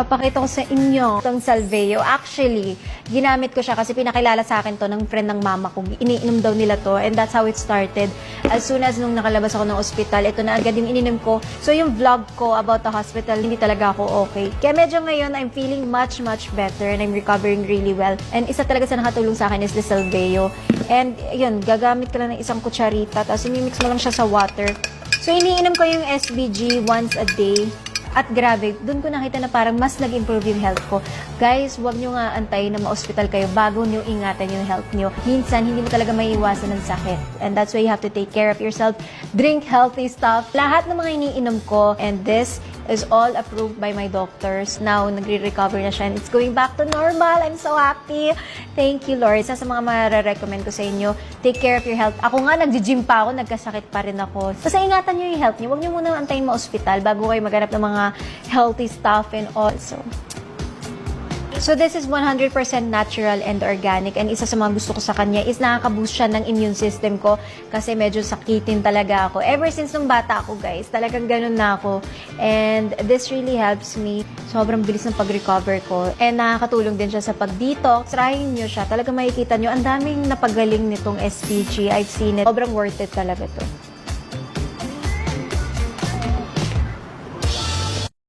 Papakita ko sa inyo itong Salveo. Actually, ginamit ko siya kasi pinakilala sa akin to ng friend ng mama ko. Iniinom daw nila to and that's how it started. As soon as nung nakalabas ako ng ospital, ito na agad yung ininom ko. So yung vlog ko about the hospital, hindi talaga ako okay. Kaya medyo ngayon, I'm feeling much better and I'm recovering really well. And isa talaga sa nakatulong sa akin is the Salveo. And yun, gagamit ka lang ng isang kutsarita, tapos imimix mo lang siya sa water. So iniinom ko yung SBG once a day. At grabe, doon ko nakita na parang mas nag-improve yung health ko. Guys, huwag nyo nga antayin na ma-hospital kayo bago nyo ingatan yung health nyo. Minsan, hindi mo talaga maiiwasan ng sakit. And that's why you have to take care of yourself. Drink healthy stuff. Lahat ng mga iniinom ko, and this is all approved by my doctors. Now, nagre-recover na siya and it's going back to normal. I'm so happy. Thank you, Lord. Isa sa mga mare-recommend ko sa inyo, take care of your health. Ako nga, nag-gym pa ako, nagkasakit pa rin ako. Basta ingatan nyo yung health nyo. Huwag nyo muna antayin ma-hospital bago kayo maghanap ng mga healthy stuff and also. So this is 100% natural and organic and isa sa mga gusto ko sa kanya is nakaka-boost siya ng immune system ko kasi medyo sakitin talaga ako. Ever since nung bata ako guys, talagang ganun na ako. And this really helps me. Sobrang bilis ng pag-recover ko. And nakakatulong din siya sa pag-detox. Trying nyo siya. Talagang makikita nyo, ang daming napagaling nitong SPG. I've seen it. Sobrang worth it talaga to.